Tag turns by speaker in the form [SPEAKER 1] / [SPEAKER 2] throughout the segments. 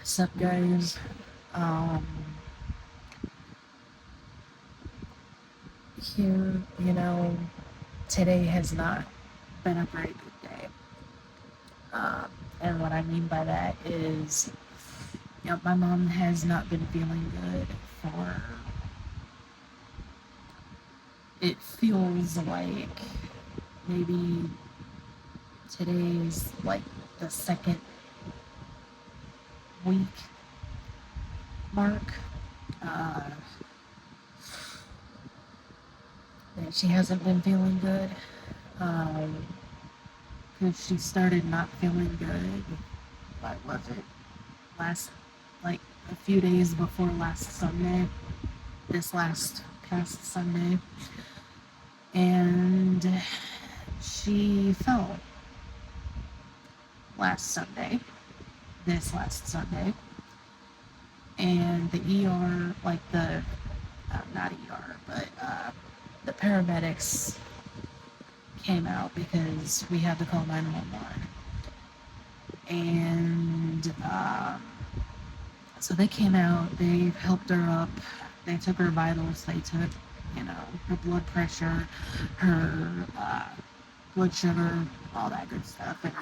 [SPEAKER 1] What's up, guys? Um, here, today has not been a very good day. And what I mean by that is, my mom has not been feeling good for, it feels like maybe today's like the second week mark. Uh, that she hasn't been feeling good. Um, because she started not feeling good. What was it? Last, like a few days before last Sunday, this last past Sunday, and she fell last Sunday, this last Sunday, and the ER, like not ER, but the paramedics came out because we had to call 911. And so they came out, they helped her up, they took her vitals, they took, her blood pressure, her blood sugar, all that good stuff. And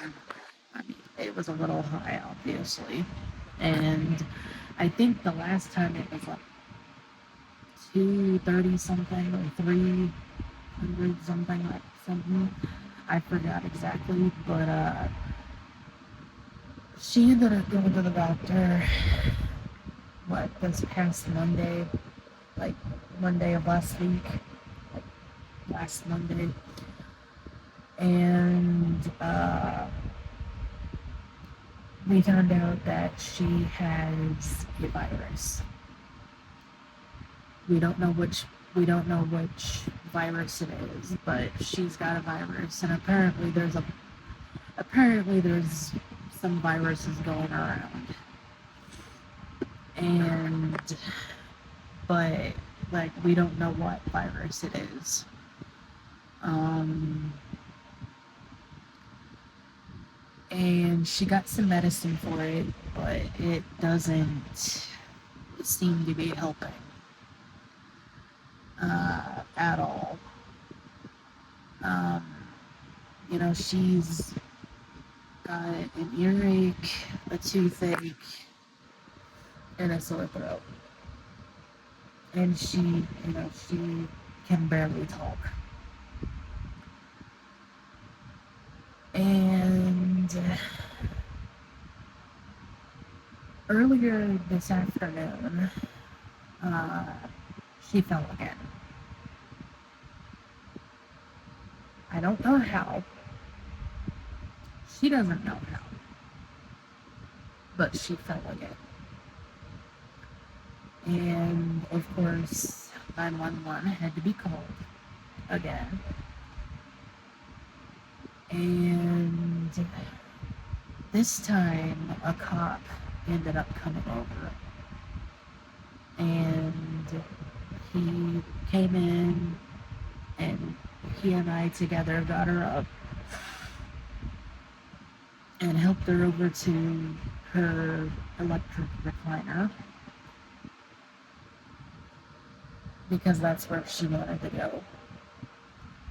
[SPEAKER 1] I mean, it was a little high, obviously. And I think the last time it was like 230 something or 300 something, like something. I forgot exactly, but she ended up going to the doctor, this past Monday, like Monday of last week, like last Monday. And we found out that she has a virus. We don't know which virus it is, but she's got a virus, and apparently there's some viruses going around. And but like we don't know what virus it is. And she got some medicine for it, but it doesn't seem to be helping at all. Um, she's got an earache, a toothache, and a sore throat. And she can barely talk. And earlier this afternoon, uh, she fell again. I don't know how. She doesn't know how. But she fell again. And of course, 911 had to be called again. And this time, a cop ended up coming over. And he came in, and he and I together got her up and helped her over to her electric recliner, because that's where she wanted to go.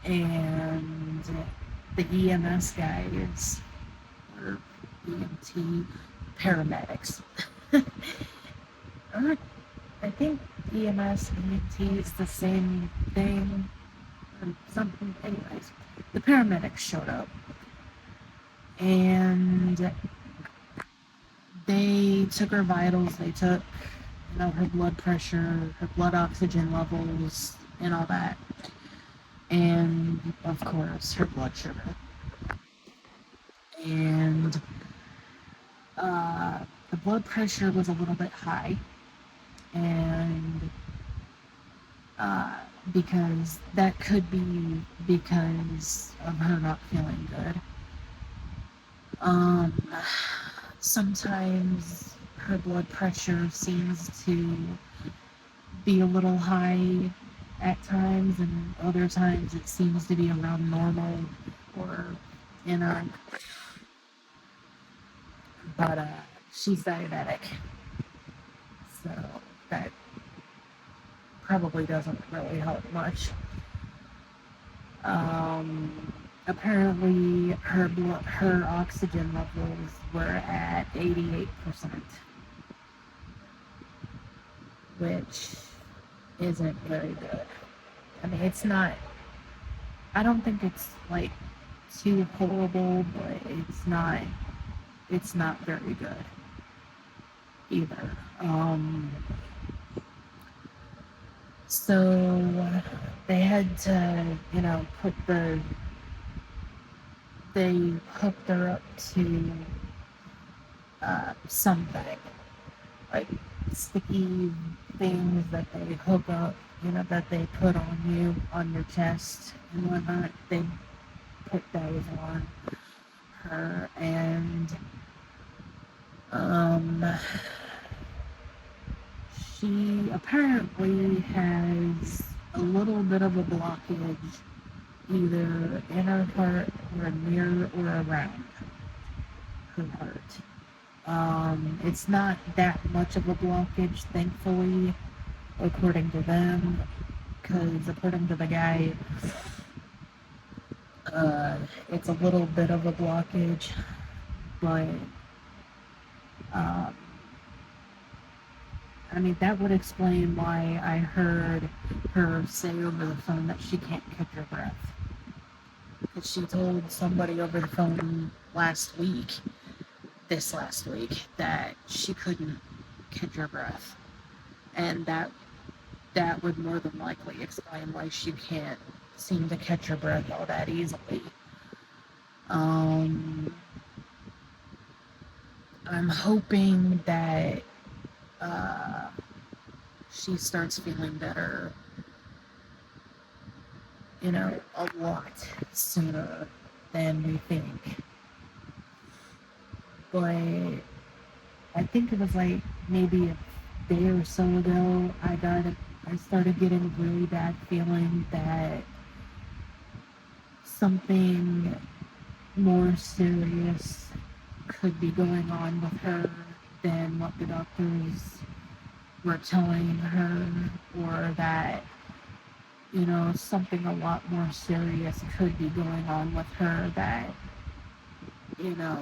[SPEAKER 1] And the EMS guys, or EMT, paramedics. I think EMS and EMT is the same thing, or something. Anyways, the paramedics showed up, and they took her vitals. They took, her blood pressure, her blood oxygen levels, and all that. And of course, her blood sugar. And the blood pressure was a little bit high, and because that could be because of her not feeling good. Sometimes her blood pressure seems to be a little high at times, and other times it seems to be around normal, or you know but she's diabetic, so that probably doesn't really help much. Apparently her oxygen levels were at 88%, which isn't very good. I mean, it's not, I don't think it's like too horrible, but it's not very good either. So they had to, they hooked her up to something like sticky things that they hook up, that they put on you, on your chest and whatnot. They put those on her, and um, she apparently has a little bit of a blockage either in her heart or near or around her heart. It's not that much of a blockage, thankfully, according to them, because according to the guy, it's a little bit of a blockage, but um, I mean, that would explain why I heard her say over the phone that she can't catch her breath. Because she told somebody over the phone this last week, that she couldn't catch her breath. And that would more than likely explain why she can't seem to catch her breath all that easily. I'm hoping that she starts feeling better, a lot sooner than we think. But I think it was like maybe a day or so ago, I started getting a really bad feeling that something more serious could be going on with her than what the doctors were telling her, or that, something a lot more serious could be going on with her that, you know,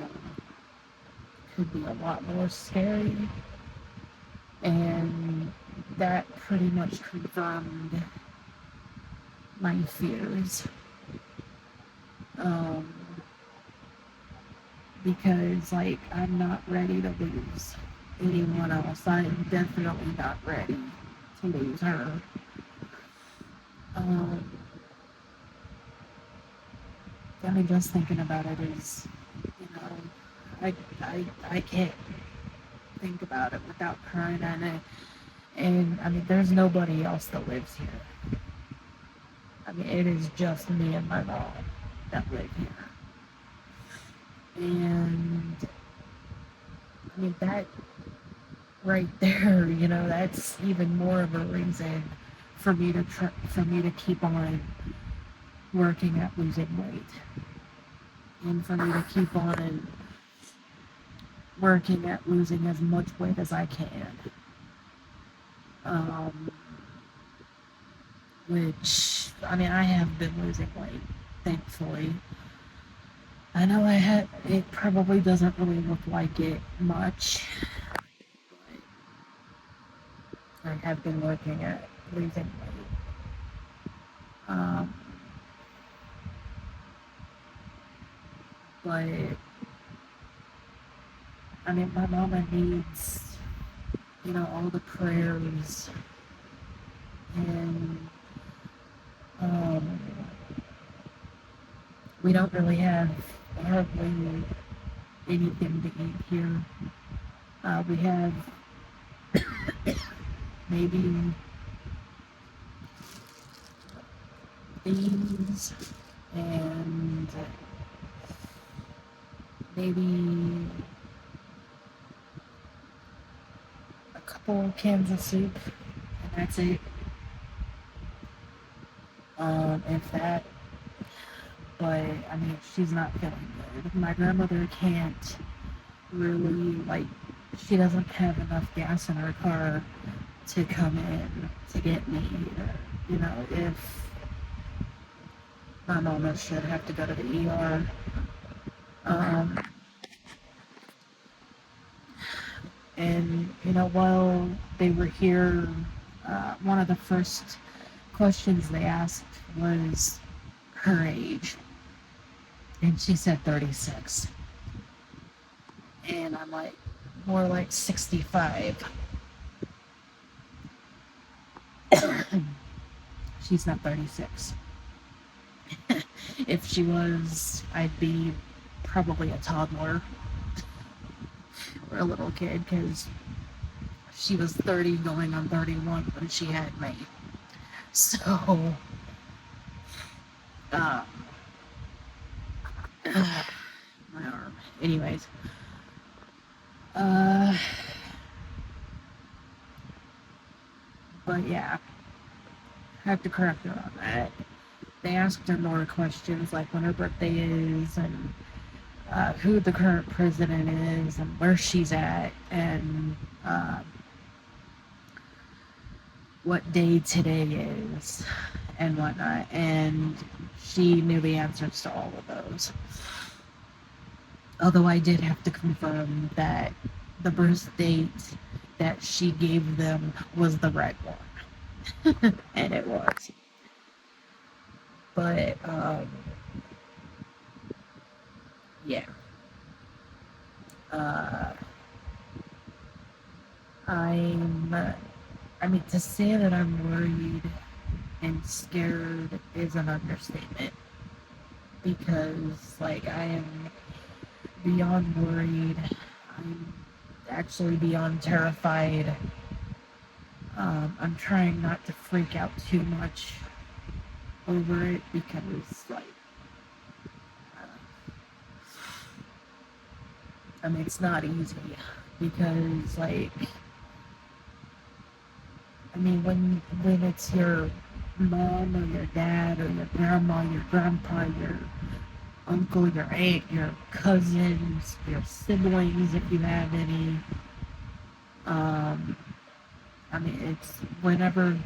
[SPEAKER 1] could be a lot more scary. And that pretty much confirmed my fears. Because, like, I'm not ready to lose anyone else. I'm definitely not ready to lose her. I mean, just thinking about it is, I can't think about it without crying. And I mean, there's nobody else that lives here. I mean, it is just me and my mom that live here. And I mean, that right there, that's even more of a reason for me to keep on working at losing weight, and for me to keep on working at losing as much weight as I can. Which, I mean, I have been losing weight, thankfully. I know it probably doesn't really look like it much, but I have been working at losing weight. But, I mean, my mama needs, all the prayers, and, we don't really have hardly anything to eat here. We have maybe beans and maybe a couple cans of soup, and that's it. If that, but I mean, she's not feeling good. My grandmother can't really, like, she doesn't have enough gas in her car to come in to get me. If my mama should have to go to the ER. Um, and, while they were here, one of the first questions they asked was her age. And she said 36. And I'm like, more like 65. She's not 36. If she was, I'd be probably a toddler or a little kid, because she was 30 going on 31 when she had me. So, uh, my arm. Anyways, but yeah, I have to correct her on that. They asked her more questions, like when her birthday is, and who the current president is, and where she's at, and what day today is, and whatnot. And she knew the answers to all of those. Although I did have to confirm that the birth date that she gave them was the right one. And it was. But, yeah. To say that I'm worried and scared is an understatement. Because, I am beyond worried. I'm actually beyond terrified. I'm trying not to freak out too much over it because, it's not easy. Because, when it's your mom or your dad or your grandma, your grandpa, your uncle, your aunt, your cousins, your siblings, if you have any, it's whenever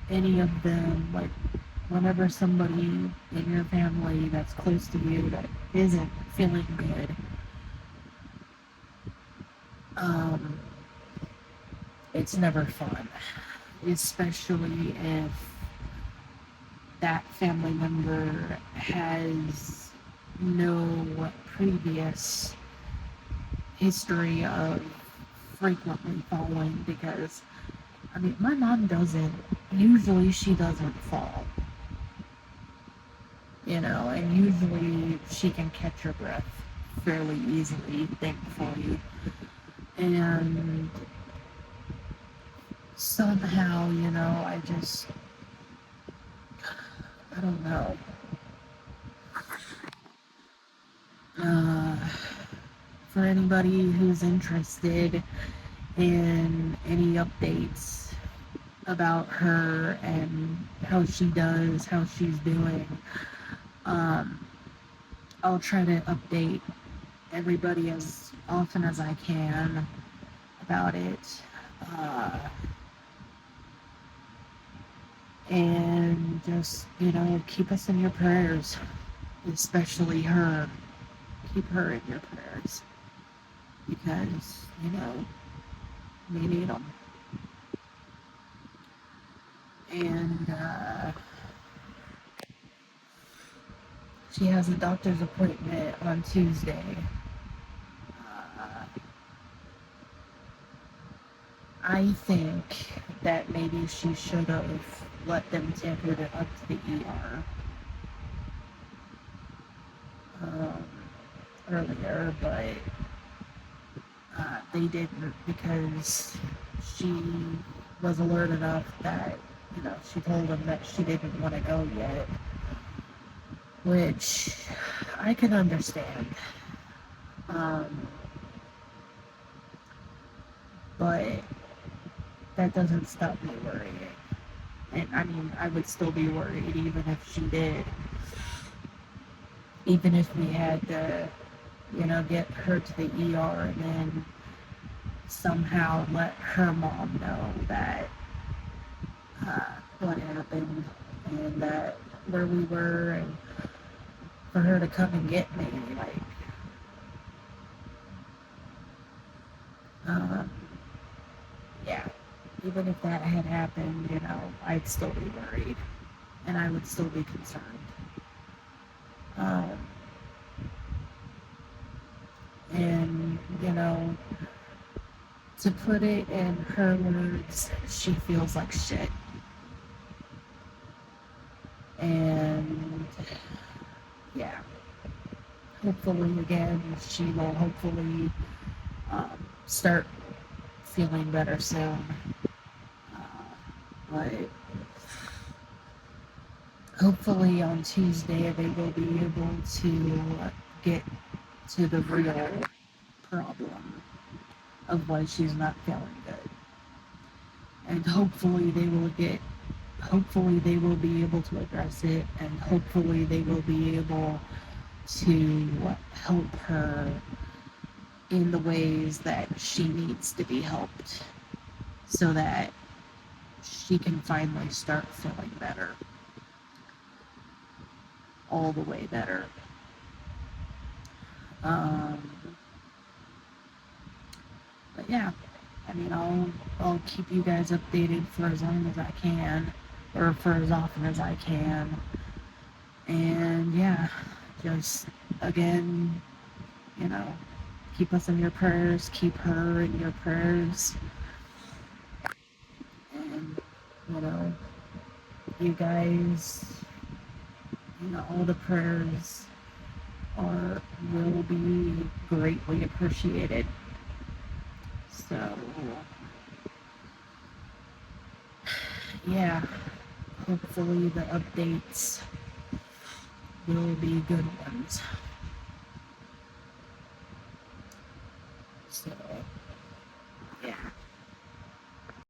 [SPEAKER 1] any of them, whenever somebody in your family that's close to you that isn't feeling good, it's never fun, especially if that family member has no previous history of frequently falling, because my mom doesn't, usually she doesn't fall, and usually she can catch her breath fairly easily, thankfully. And somehow, I don't know. For anybody who's interested in any updates about her and how she does, how she's doing, I'll try to update everybody as often as I can about it. And just, keep us in your prayers, especially her. Keep her in your prayers, because, we need them. And she has a doctor's appointment on Tuesday. I think that maybe she should have let them take her up to the ER earlier, but they didn't, because she was alert enough that, she told them that she didn't want to go yet, which I can understand. But that doesn't stop me worrying. And I would still be worried even if she did. Even if we had to, get her to the ER and then somehow let her mom know that what happened and that where we were, and for her to come and get me. Like, um, yeah, even if that had happened, I'd still be worried and I would still be concerned. Um, and, to put it in her words, she feels like shit. And yeah, hopefully, again, she will hopefully start feeling better soon. But hopefully on Tuesday they will be able to get to the real problem of why she's not feeling good. And hopefully they will be able to address it, and hopefully they will be able to help her in the ways that she needs to be helped so that she can finally start feeling better. All the way better. Um, but yeah, I mean, I'll keep you guys updated for as long as I can, or for as often as I can. And yeah, just again, you know, keep us in your prayers, keep her in your prayers, and you know, you guys, all the prayers will be greatly appreciated. So yeah, hopefully the updates will be good ones. So, yeah.